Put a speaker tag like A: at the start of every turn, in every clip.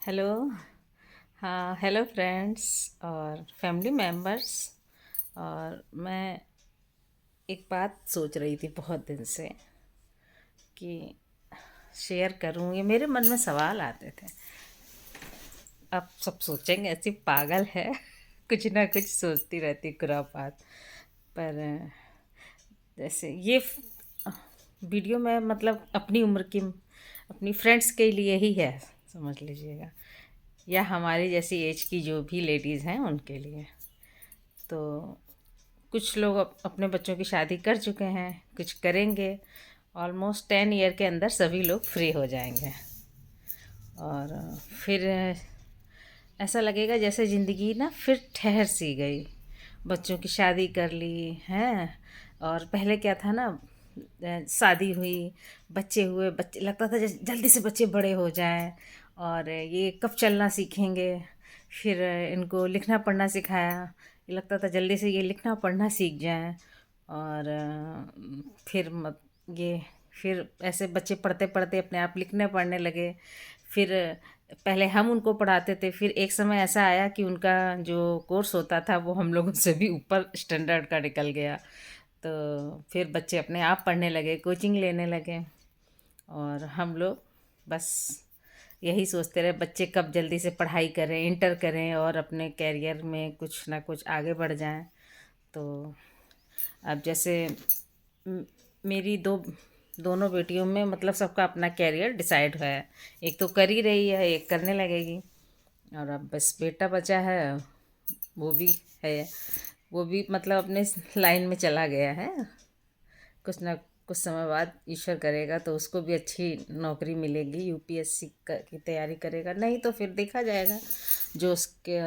A: Hello. हाँ, hello friends और family members. और मैं एक बात सोच रही थी बहुत दिन से कि शेयर करूँ। ये मेरे मन में सवाल आते थे। आप सब सोचेंगे ऐसी पागल है कुछ ना कुछ सोचती रहती खुरापात। पर जैसे ये वीडियो में मतलब अपनी उम्र की अपनी फ्रेंड्स के लिए ही है, समझ लीजिएगा, या हमारी जैसी एज की जो भी लेडीज़ हैं उनके लिए। तो कुछ लोग अपने बच्चों की शादी कर चुके हैं, कुछ करेंगे। ऑलमोस्ट 10 ईयर के अंदर सभी लोग फ्री हो जाएंगे। और फिर ऐसा लगेगा जैसे ज़िंदगी ना फिर ठहर सी गई। बच्चों की शादी कर ली हैं। और पहले क्या था ना, शादी हुई, बच्चे हुए, बच्चे लगता था जैसे जल्दी से बच्चे बड़े हो जाएं और ये कब चलना सीखेंगे। फिर इनको लिखना पढ़ना सिखाया, ये लगता था जल्दी से ये लिखना पढ़ना सीख जाएं। और फिर ये फिर ऐसे बच्चे पढ़ते पढ़ते अपने आप लिखने पढ़ने लगे। फिर पहले हम उनको पढ़ाते थे, फिर एक समय ऐसा आया कि उनका जो कोर्स होता था वो हम लोगों से भी ऊपर स्टैंडर्ड का निकल गया। तो फिर बच्चे अपने आप पढ़ने लगे, कोचिंग लेने लगे। और हम लोग बस यही सोचते रहे बच्चे कब जल्दी से पढ़ाई करें, इंटर करें और अपने कैरियर में कुछ ना कुछ आगे बढ़ जाएं। तो अब जैसे म- मेरी दोनों बेटियों में मतलब सबका अपना कैरियर डिसाइड है। एक तो कर ही रही है, एक करने लगेगी। और अब बस बेटा बचा है, वो भी है, वो भी मतलब अपने लाइन में चला गया है। कुछ ना कुछ समय बाद ईश्वर करेगा तो उसको भी अच्छी नौकरी मिलेगी, यूपीएससी की तैयारी करेगा, नहीं तो फिर देखा जाएगा जो उसके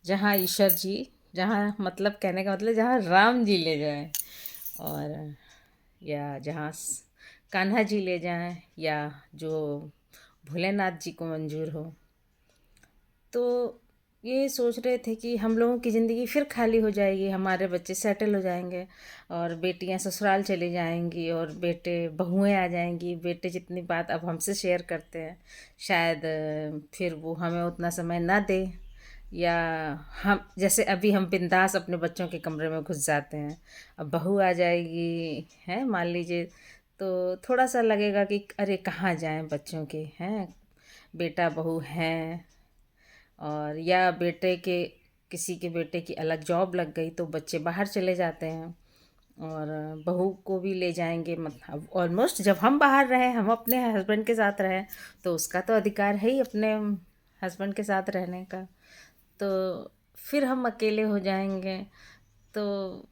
A: जहाँ ईश्वर जी, जहाँ मतलब कहने का मतलब जहाँ राम जी ले जाए, और या जहाँ कान्हा जी ले जाएं, या जो भोलेनाथ जी को मंजूर हो। तो ये सोच रहे थे कि हम लोगों की ज़िंदगी फिर खाली हो जाएगी, हमारे बच्चे सेटल हो जाएंगे और बेटियां ससुराल चली जाएंगी और बेटे बहुएं आ जाएंगी। बेटे जितनी बात अब हमसे शेयर करते हैं शायद फिर वो हमें उतना समय ना दे, या हम जैसे अभी हम बिंदास अपने बच्चों के कमरे में घुस जाते हैं, अब बहू आ जाएगी है मान लीजिए, तो थोड़ा सा लगेगा कि अरे कहाँ जाएं बच्चों के हैं, बेटा बहू हैं। और या बेटे के किसी के बेटे की अलग जॉब लग गई तो बच्चे बाहर चले जाते हैं और बहू को भी ले जाएंगे। मतलब ऑलमोस्ट जब हम बाहर रहें, हम अपने हस्बैंड के साथ रहें, तो उसका तो अधिकार है ही अपने हस्बैंड के साथ रहने का। तो फिर हम अकेले हो जाएंगे। तो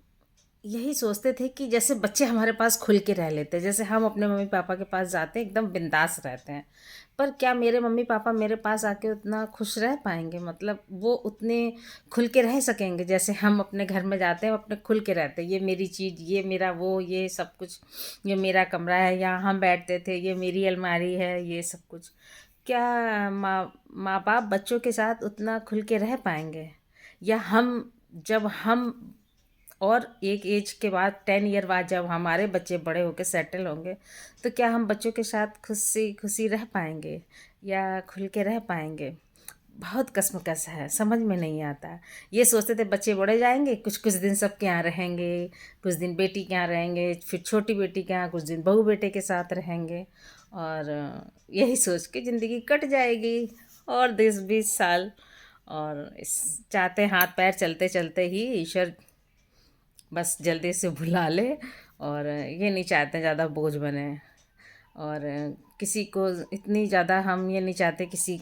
A: यही सोचते थे कि जैसे बच्चे हमारे पास खुल के रह लेते हैं, जैसे हम अपने मम्मी पापा के पास जाते हैं एकदम बिंदास रहते हैं। पर क्या मेरे मम्मी पापा मेरे पास आके उतना खुश रह पाएंगे, मतलब वो उतने खुल के रह सकेंगे जैसे हम अपने घर में जाते हैं अपने खुल के रहते हैं, ये मेरी चीज़, ये मेरा वो, ये सब कुछ, ये मेरा कमरा है, यहाँ हम बैठते थे, ये मेरी अलमारी है, ये सब कुछ। क्या माँ बाप बच्चों के साथ उतना खुल के रह पाएंगे? या हम जब हम और एक एज के बाद 10 ईयर बाद जब हमारे बच्चे बड़े होकर सेटल होंगे, तो क्या हम बच्चों के साथ खुशी खुशी रह पाएंगे या खुल के रह पाएंगे? बहुत कश्मकश है, समझ में नहीं आता। ये सोचते थे बच्चे बड़े जाएंगे, कुछ कुछ दिन सबके यहाँ रहेंगे, कुछ दिन बेटी के यहाँ रहेंगे, फिर छोटी बेटी के यहाँ कुछ दिन बहू बेटे के साथ रहेंगे। और यही सोच के ज़िंदगी कट जाएगी और 10-20 साल। और इस चाहते हाथ पैर चलते चलते ही ईश्वर बस जल्दी से भुला ले। और ये नहीं चाहते ज़्यादा बोझ बने। और किसी को इतनी ज़्यादा हम ये नहीं चाहते किसी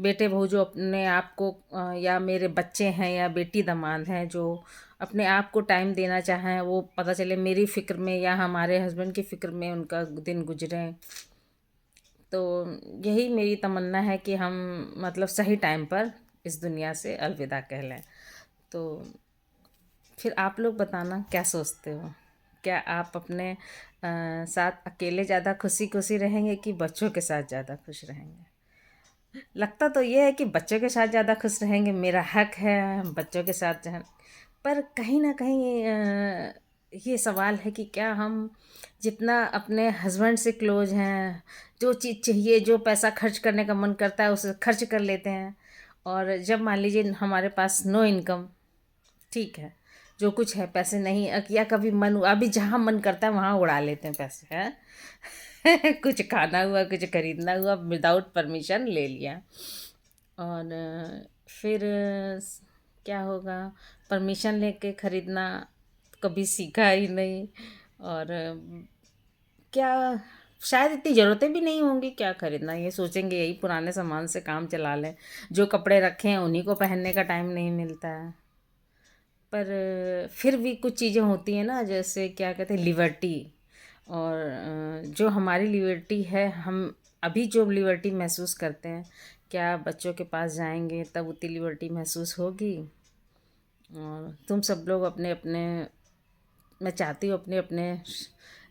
A: बेटे बहू जो अपने आप को या मेरे बच्चे हैं या बेटी दामाद हैं जो अपने आप को टाइम देना चाहें, वो पता चले मेरी फ़िक्र में या हमारे हस्बैंड की फ़िक्र में उनका दिन गुजरे। तो यही मेरी तमन्ना है कि हम मतलब सही टाइम पर इस दुनिया से अलविदा कह लें। तो फिर आप लोग बताना क्या सोचते हो? क्या आप अपने साथ अकेले ज़्यादा खुशी खुशी रहेंगे कि बच्चों के साथ ज़्यादा खुश रहेंगे? लगता तो ये है कि बच्चों के साथ ज़्यादा खुश रहेंगे, मेरा हक है बच्चों के साथ पर कहीं ना कहीं ये सवाल है कि क्या हम जितना अपने हस्बैंड से क्लोज हैं, जो चीज़ चाहिए, जो पैसा खर्च करने का मन करता है उसे खर्च कर लेते हैं, और जब मान लीजिए हमारे पास नो इनकम, ठीक है, जो कुछ है पैसे नहीं, या कभी मन हुआ, अभी जहाँ मन करता है वहाँ उड़ा लेते हैं पैसे हैं कुछ खाना हुआ, कुछ खरीदना हुआ, विदाउट परमिशन ले लिया। और फिर क्या होगा, परमिशन लेके खरीदना कभी सीखा ही नहीं। और क्या, शायद इतनी ज़रूरतें भी नहीं होंगी, क्या खरीदना, ये सोचेंगे यही पुराने सामान से काम चला लें, जो कपड़े रखे हैं उन्हीं को पहनने का टाइम नहीं मिलता है। पर फिर भी कुछ चीज़ें होती हैं ना, जैसे क्या कहते हैं, लिबर्टी। और जो हमारी लिबर्टी है, हम अभी जो लिबर्टी महसूस करते हैं, क्या बच्चों के पास जाएंगे तब उतनी लिबर्टी महसूस होगी। और तुम सब लोग अपने अपने, मैं चाहती हूँ अपने अपने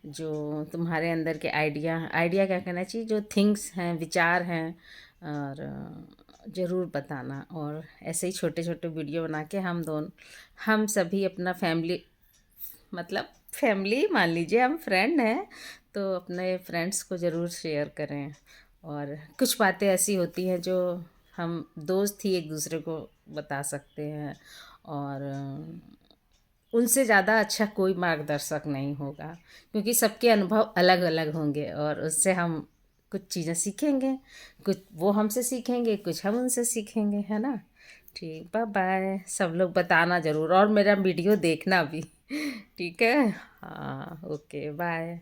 A: जो तुम्हारे अंदर के आइडिया आइडिया क्या कहना चाहिए, जो थिंग्स हैं, विचार हैं, और ज़रूर बताना। और ऐसे ही छोटे छोटे वीडियो बना के हम सभी अपना फैमिली, मतलब फैमिली मान लीजिए, हम फ्रेंड हैं तो अपने फ्रेंड्स को ज़रूर शेयर करें। और कुछ बातें ऐसी होती हैं जो हम दोस्त ही एक दूसरे को बता सकते हैं, और उनसे ज़्यादा अच्छा कोई मार्गदर्शक नहीं होगा, क्योंकि सबके अनुभव अलग अलग होंगे, और उससे हम कुछ चीज़ें सीखेंगे, कुछ वो हमसे सीखेंगे, कुछ हम उनसे सीखेंगे, है ना। ठीक, बाय बाय, सब लोग बताना ज़रूर, और मेरा वीडियो देखना भी ठीक है। हाँ, ओके, बाय।